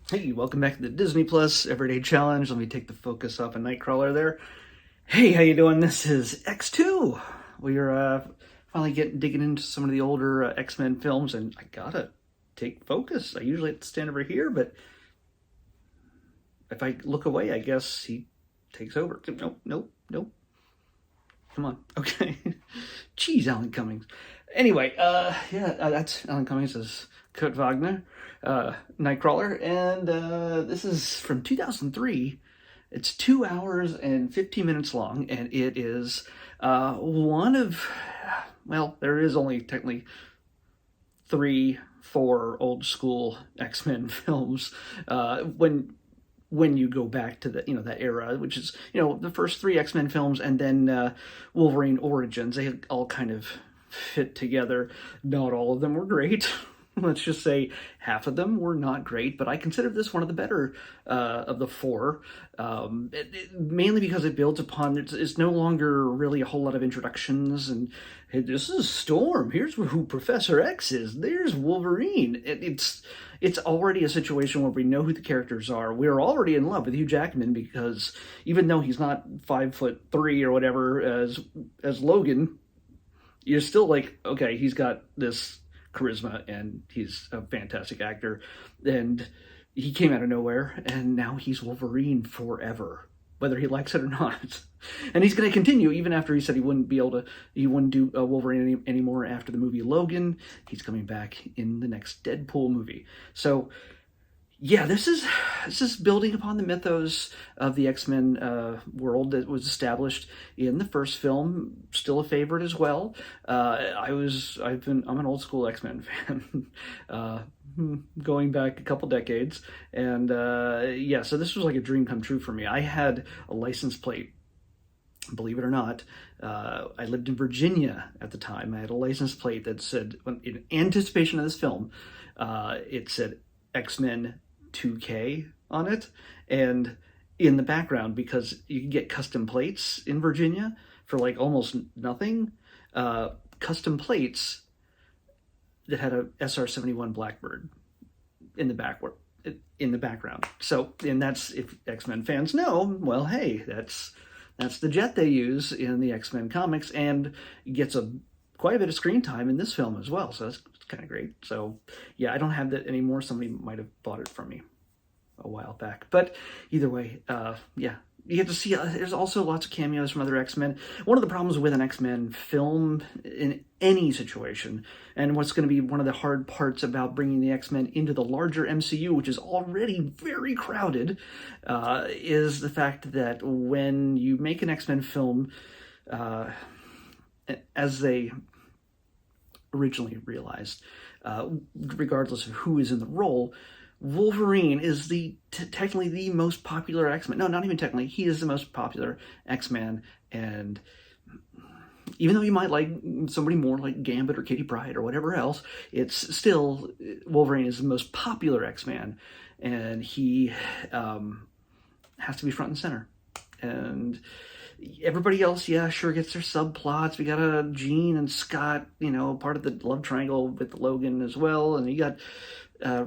Hey, welcome back to the Disney Plus Everyday Challenge. Let me take the focus off a Nightcrawler there. Hey, how you doing? This is X2. We are finally digging into some of the older X-Men films, and I gotta take focus. I usually have to stand over here, but if I look away, I guess he takes over. Nope, nope, nope. Come on. Okay. Jeez, Alan Cummings. Anyway, that's Alan Cummings as Kurt Wagner, Nightcrawler, and this is from 2003. It's 2 hours and 15 minutes long, and it is one of, well, there is only technically three, four old school X-Men films. When you go back to the that era, which is the first three X-Men films, and then Wolverine Origins, they all kind of fit together. Not all of them were great. Let's just say half of them were not great, but I consider this one of the better of the four, mainly because it builds upon, it's no longer really a whole lot of introductions, and hey, this is Storm, here's who Professor X is, there's Wolverine. It's already a situation where we know who the characters are. We're already in love with Hugh Jackman, because even though he's not 5'3" or whatever as Logan, you're still like, okay, he's got this charisma and he's a fantastic actor, and he came out of nowhere and now he's Wolverine forever, whether he likes it or not. And he's going to continue even after he said he wouldn't do Wolverine anymore after the movie Logan. He's coming back in the next Deadpool movie. So yeah, this is building upon the mythos of the X-Men world that was established in the first film. Still a favorite as well. I'm an old school X-Men fan, going back a couple decades, and so this was like a dream come true for me. I had a license plate. Believe it or not, I lived in Virginia at the time. I had a license plate that said, in anticipation of this film, it said X-Men 2K on it, and in the background, because you can get custom plates in Virginia for like almost nothing, custom plates that had a SR-71 Blackbird in the background. So, and that's, if X-Men fans know, well, hey, that's the jet they use in the X-Men comics, and gets quite a bit of screen time in this film as well. So that's kind of great. So yeah, I don't have that anymore. Somebody might have bought it from me a while back. But either way, yeah, you get to see, there's also lots of cameos from other X-Men. One of the problems with an X-Men film in any situation, and what's going to be one of the hard parts about bringing the X-Men into the larger MCU, which is already very crowded, is the fact that when you make an X-Men film, as they originally realized, regardless of who is in the role, Wolverine is technically the most popular X-Men. No, not even technically. He is the most popular X-Man, and even though you might like somebody more like Gambit or Kitty Pryde or whatever else, it's still, Wolverine is the most popular X-Man, and he has to be front and center. And everybody else, yeah, sure, gets their subplots. We got Jean and Scott, part of the love triangle with Logan as well, and you got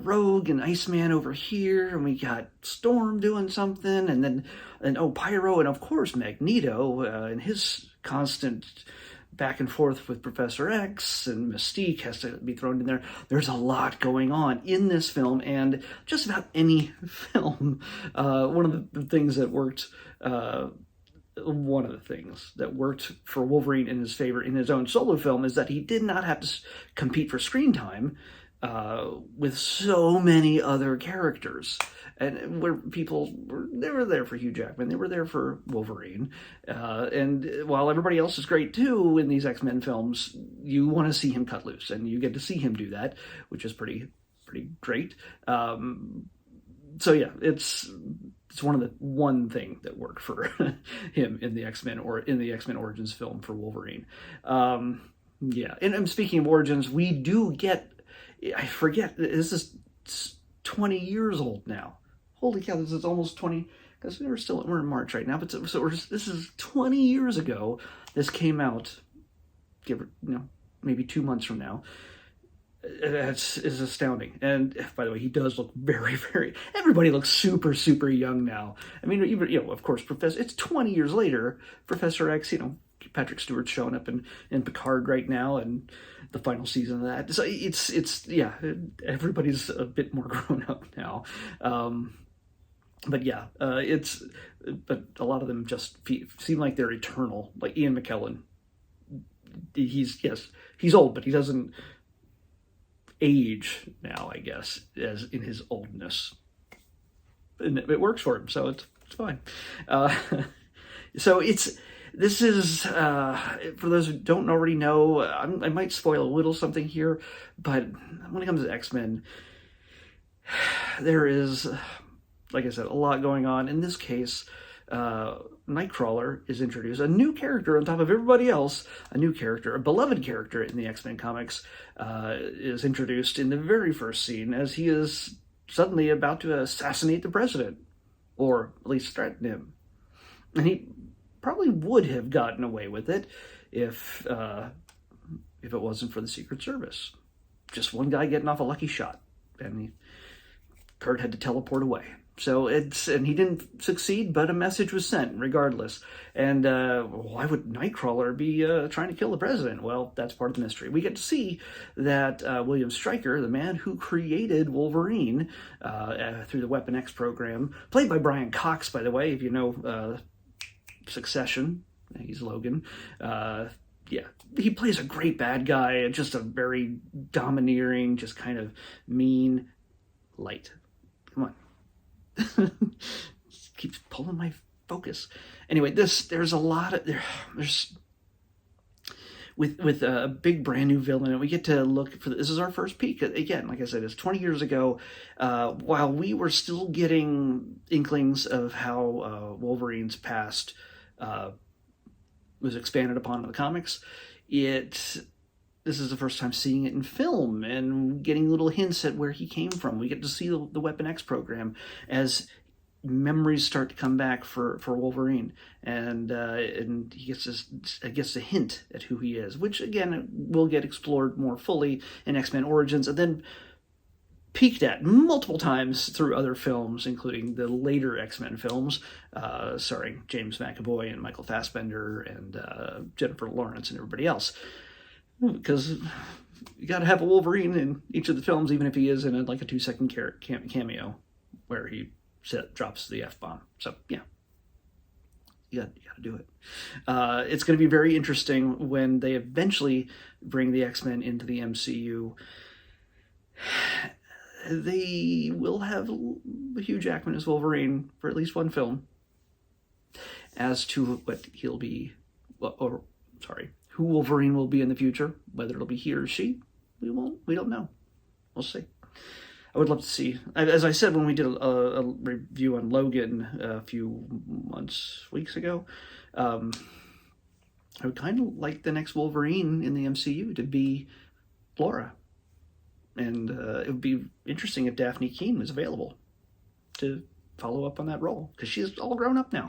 Rogue and Iceman over here, and we got Storm doing something, and Pyro, and of course Magneto, and his constant back and forth with Professor X, and Mystique has to be thrown in there. There's a lot going on in this film, and just about any film. One of the things that worked for Wolverine in his favor in his own solo film is that he did not have to compete for screen time with so many other characters, and where they were there for Hugh Jackman, they were there for Wolverine, and while everybody else is great too in these X-Men films, you want to see him cut loose, and you get to see him do that, which is pretty great. So yeah, it's one thing that worked for him in the X-Men, or in the X-Men Origins film for Wolverine. Yeah, and speaking of Origins, we do get, I forget, this is 20 years old now. Holy cow, this is almost 20, because we're in March right now, but this is 20 years ago. This came out, maybe 2 months from now. is astounding. And by the way, he does look very, very. Everybody looks super, super young now. I mean, even of course, Professor. It's 20 years later. Professor X, Patrick Stewart's showing up in Picard right now, and the final season of that. So it's yeah, everybody's a bit more grown up now. But yeah, but a lot of them just seem like they're eternal. Like Ian McKellen, he's old, but he doesn't age now, I guess, as in his oldness, and it works for him, so it's fine. So this is for those who don't already know. I might spoil a little something here, but when it comes to X-Men, there is, like I said, a lot going on. In this case, Nightcrawler is introduced, a new character on top of everybody else, a new character, a beloved character in the X-Men comics, is introduced in the very first scene as he is suddenly about to assassinate the president, or at least threaten him. And he probably would have gotten away with it if it wasn't for the Secret Service. Just one guy getting off a lucky shot, and Kurt had to teleport away. So and he didn't succeed, but a message was sent regardless. And why would Nightcrawler be trying to kill the president? Well, that's part of the mystery. We get to see that William Stryker, the man who created Wolverine through the Weapon X program, played by Brian Cox, by the way, if you know Succession, he's Logan. Yeah, he plays a great bad guy, just a very domineering, just kind of mean light. Come on. Keeps pulling my focus. Anyway, there's a lot of there's with a big brand new villain, and we get to look for this is our first peek. Again, like I said, it's 20 years ago. While we were still getting inklings of how Wolverine's past was expanded upon in the comics, this is the first time seeing it in film and getting little hints at where he came from. We get to see the Weapon X program as memories start to come back for Wolverine, and he gets a hint at who he is, which again will get explored more fully in X-Men Origins, and then peeked at multiple times through other films, including the later X-Men films, starring James McAvoy and Michael Fassbender and Jennifer Lawrence and everybody else. Because you got to have a Wolverine in each of the films, even if he is in a 2-second cameo where he drops the F-bomb. So yeah, you got to do it. It's going to be very interesting when they eventually bring the X-Men into the MCU. They will have Hugh Jackman as Wolverine for at least one film. As to what he'll be, who Wolverine will be in the future, whether it'll be he or she, we don't know. We'll see. I would love to see, as I said when we did a review on Logan a few weeks ago, I would kind of like the next Wolverine in the MCU to be Laura. And it would be interesting if Daphne Keane was available to follow up on that role, because she's all grown up now.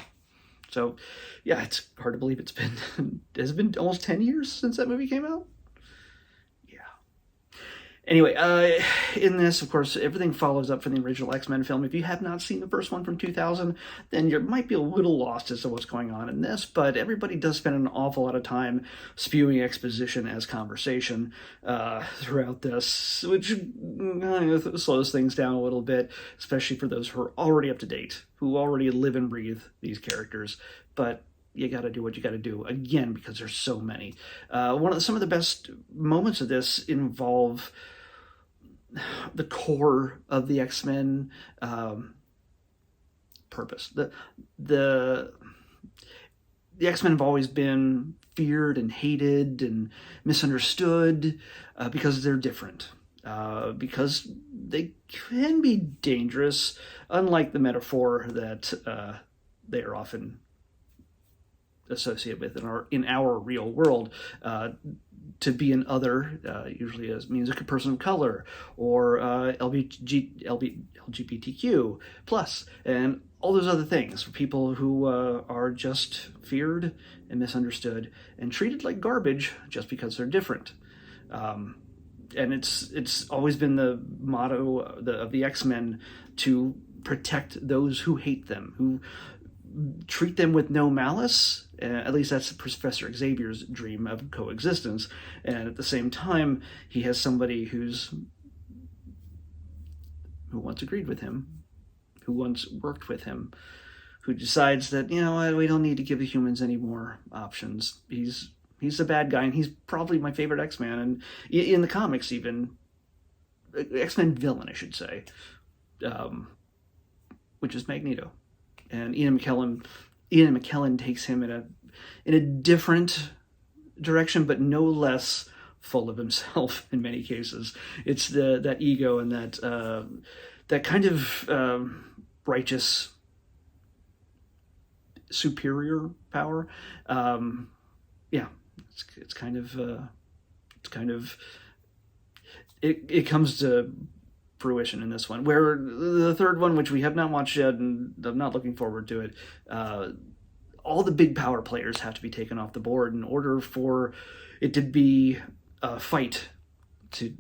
So, yeah, it's hard to believe has it been almost 10 years since that movie came out? Yeah. Anyway, in this, of course, everything follows up from the original X-Men film. If you have not seen the first one from 2000, then you might be a little lost as to what's going on in this, but everybody does spend an awful lot of time spewing exposition as conversation throughout this, which slows things down a little bit, especially for those who are already up to date, who already live and breathe these characters. But you got to do what you got to do, again, because there's so many. Some of the best moments of this involve the core of the X-Men purpose. The X-Men have always been feared and hated and misunderstood because they're different. Because they can be dangerous, unlike the metaphor that they are often associated with in our real world. To be an other usually means a person of color or LGBTQ plus, and all those other things for people who are just feared and misunderstood and treated like garbage just because they're different. and it's always been the motto of the X-Men to protect those who hate them, who treat them with no malice. At least that's Professor Xavier's dream of coexistence. And at the same time, he has somebody who once agreed with him, who once worked with him, who decides that, we don't need to give the humans any more options. He's the bad guy, and he's probably my favorite X-Man, and in the comics even, X-Men villain, I should say, which is Magneto. And Ian McKellen takes him in a different direction, but no less full of himself in many cases. It's that ego and that kind of righteous superior power. It's kind of it comes to fruition in this one, where the third one, which we have not watched yet, and I'm not looking forward to it, all the big power players have to be taken off the board in order for it to be a fight to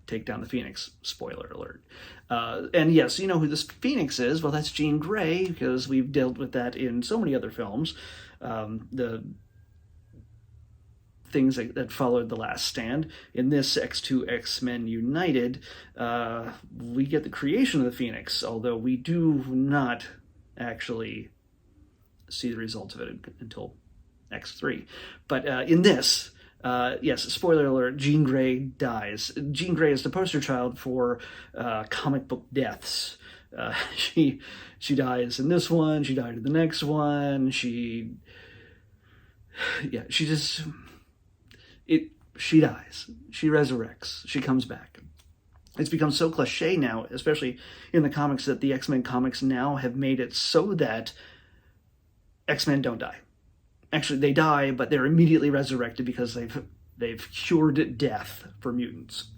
take down the Phoenix. Spoiler alert. And yes, you know who this Phoenix is. Well, that's Jean Grey, because we've dealt with that in so many other films. The things that followed The Last Stand. In this X2 X-Men United, we get the creation of the Phoenix, although we do not actually see the results of it until X3. But in this, yes, spoiler alert, Jean Grey dies. Jean Grey is the poster child for comic book deaths. She dies in this one, she died in the next one, she dies, she resurrects, she comes back. It's become so cliche now, especially in the comics, that the X-Men comics now have made it so that X-Men don't die. Actually, they die, but they're immediately resurrected because they've cured death for mutants.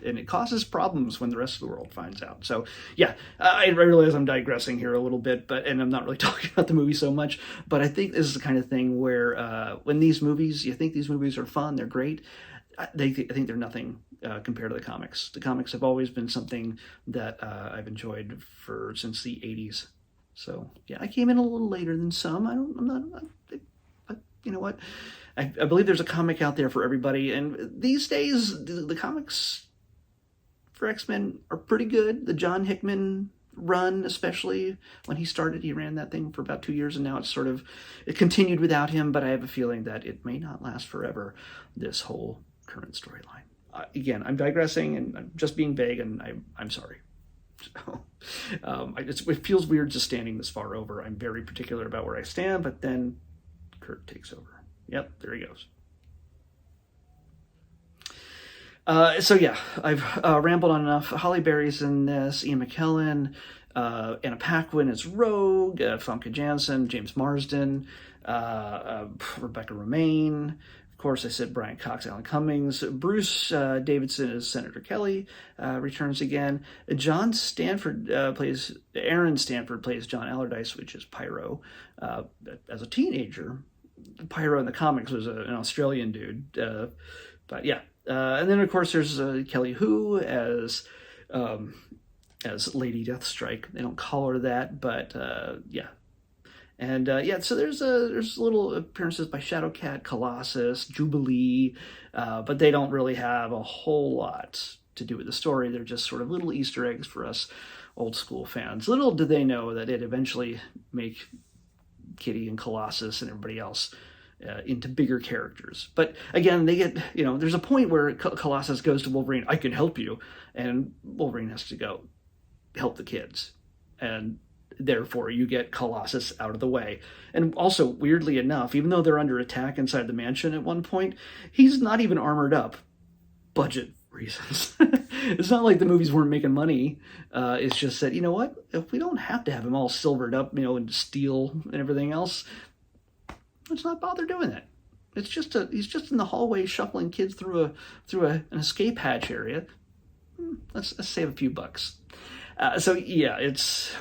And it causes problems when the rest of the world finds out. So, yeah, I realize I'm digressing here a little bit, and I'm not really talking about the movie so much, but I think this is the kind of thing where when you think these movies are fun, they're great, I think they're nothing compared to the comics. The comics have always been something that I've enjoyed since the 80s. So, yeah, I came in a little later than some. But you know what? I believe there's a comic out there for everybody, and these days, the comics for X-Men are pretty good. The John Hickman run, especially when he started, he ran that thing for about 2 years, and now it continued without him, but I have a feeling that it may not last forever, this whole current storyline. Again, I'm digressing, and I'm just being vague, and I'm sorry. So, it feels weird just standing this far over. I'm very particular about where I stand, but then Kurt takes over. Yep, there he goes. So yeah, I've rambled on enough. Halle Berry's in this, Ian McKellen, Anna Paquin is Rogue, Famke Janssen, James Marsden, Rebecca Romaine. Of course, I said Brian Cox, Alan Cummings. Bruce Davidson as Senator Kelly, returns again. Aaron Stanford plays John Allardyce, which is Pyro. As a teenager, Pyro in the comics was an Australian dude. But yeah. And then, of course, there's Kelly Hu as Lady Deathstrike. They don't call her that, but yeah. And so there's little appearances by Shadowcat, Colossus, Jubilee, but they don't really have a whole lot to do with the story. They're just sort of little Easter eggs for us old school fans. Little do they know that it eventually make Kitty and Colossus and everybody else into bigger characters. But again, they get, there's a point where Colossus goes to Wolverine, I can help you, and Wolverine has to go help the kids. And therefore, you get Colossus out of the way. And also, weirdly enough, even though they're under attack inside the mansion at one point, he's not even armored up. Budget reasons. It's not like the movies weren't making money. It's just that, you know what? If we don't have to have him all silvered up, and steel and everything else, let's not bother doing that. It's just he's just in the hallway shuffling kids through an escape hatch area. Let's save a few bucks. So yeah, it's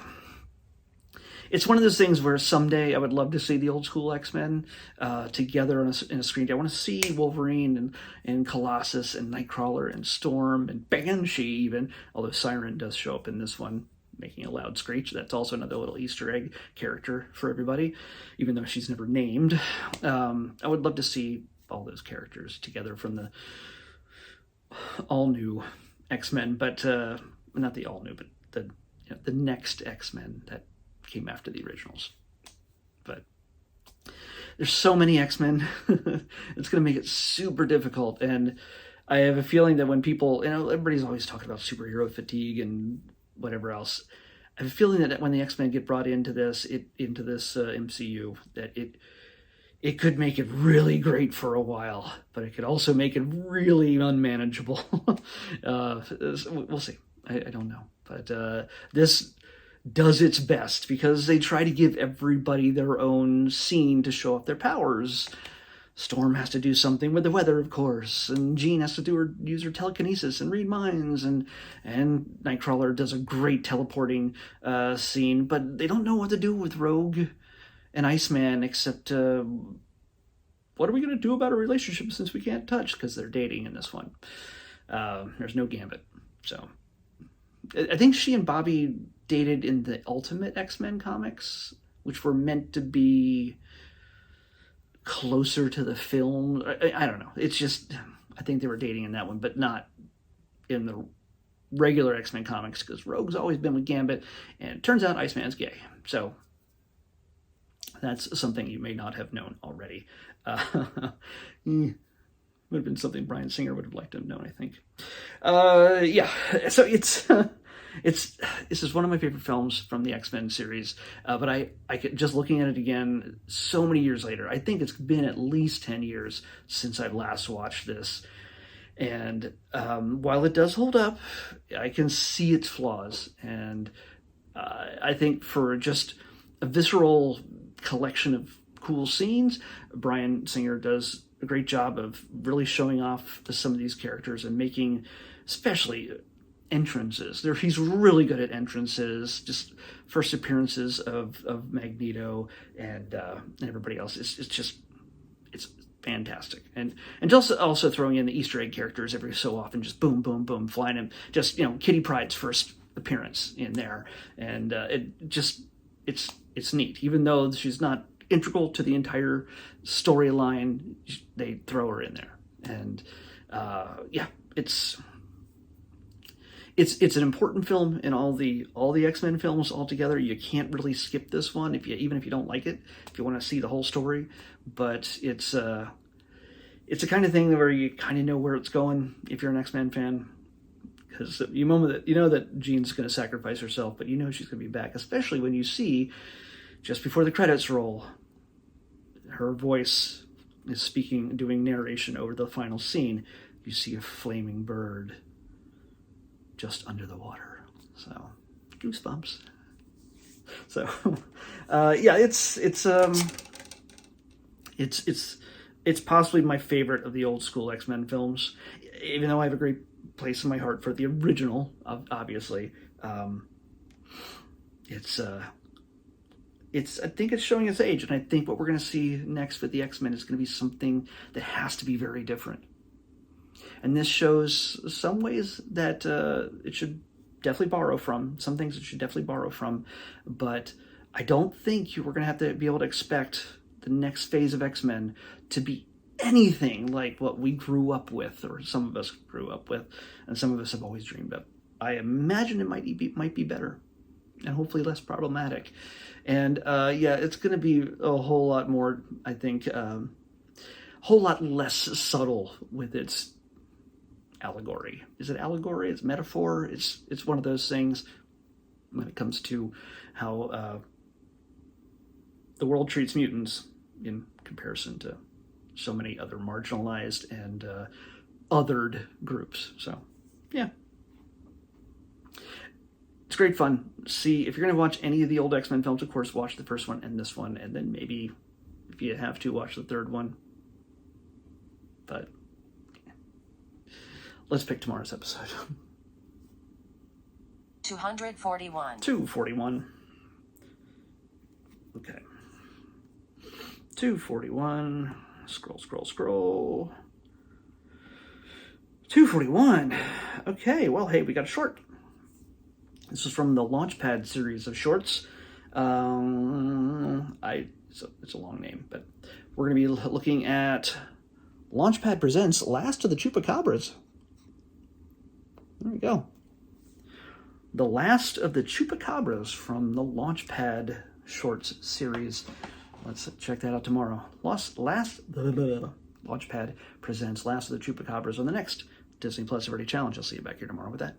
it's one of those things where someday I would love to see the old school X-Men together in a screen. I want to see Wolverine and Colossus and Nightcrawler and Storm and Banshee even, although Siren does show up in this one, making a loud screech. That's also another little Easter egg character for everybody, even though she's never named. I would love to see all those characters together from the all-new X-Men, but not the all-new, but the next X-Men that came after the originals. But there's so many X-Men, it's going to make it super difficult, and I have a feeling that when people, everybody's always talking about superhero fatigue and whatever else. I have a feeling that when the X-Men get brought into this MCU, that it could make it really great for a while, but it could also make it really unmanageable. We'll see. I don't know, but this does its best because they try to give everybody their own scene to show off their powers. Storm has to do something with the weather, of course, and Jean has to use her telekinesis and read minds, and Nightcrawler does a great teleporting scene, but they don't know what to do with Rogue and Iceman except what are we going to do about a relationship since we can't touch, because they're dating in this one. There's no Gambit, so I think she and Bobby dated in the Ultimate X-Men comics, which were meant to be closer to the film. I don't know. It's just, I think they were dating in that one, but not in the regular X-Men comics, because Rogue's always been with Gambit, and it turns out Iceman's gay. So that's something you may not have known already. Would have been something Bryan Singer would have liked to have known, I think. Yeah, so it's this is one of my favorite films from the X-Men series, but I could, just looking at it again so many years later, I think it's been at least 10 years since I last watched this, and while it does hold up, I can see its flaws, and I think for just a visceral collection of cool scenes, Bryan Singer does a great job of really showing off some of these characters and making, especially entrances. He's really good at entrances, just first appearances of Magneto and everybody else. It's fantastic. And just also throwing in the Easter egg characters every so often, just boom, boom, boom, flying him. Just, Kitty Pryde's first appearance in there. And it's neat. Even though she's not integral to the entire storyline, they throw her in there. And yeah, it's an important film in all the X-Men films altogether. You can't really skip this one even if you don't like it, if you want to see the whole story. But it's a kind of thing where you kind of know where it's going if you're an X-Men fan, because you know that Jean's going to sacrifice herself, but you know she's going to be back, especially when you see just before the credits roll, her voice is speaking, doing narration over the final scene. You see a flaming bird just under the water. So, goosebumps. So, yeah, it's possibly my favorite of the old school X-Men films, even though I have a great place in my heart for the original, obviously. I think it's showing its age, and I think what we're going to see next with the X-Men is going to be something that has to be very different. And this shows some ways that it should definitely borrow from, some things it should definitely borrow from, but I don't think we're going to have to be able to expect the next phase of X-Men to be anything like what we grew up with, or some of us grew up with, and some of us have always dreamed of. I imagine it might be better, and hopefully less problematic. And yeah, it's going to be a whole lot more, I think, a whole lot less subtle with its allegory. Is it allegory? It's metaphor. It's one of those things when it comes to how the world treats mutants in comparison to so many other marginalized and othered groups. So, yeah. It's great fun. See, if you're going to watch any of the old X-Men films, of course, watch the first one and this one, and then maybe, if you have to, watch the third one. But let's pick tomorrow's episode. 241. 241. 241. Scroll, scroll, scroll. 241. Okay, well, hey, we got a short. This is from the Launchpad series of shorts. It's a long name, but we're going to be looking at Launchpad presents Last of the Chupacabras. There we go. The Last of the Chupacabras from the Launchpad shorts series. Let's check that out tomorrow. Launchpad presents Last of the Chupacabras on the next Disney Plus Everyday Challenge. I'll see you back here tomorrow with that.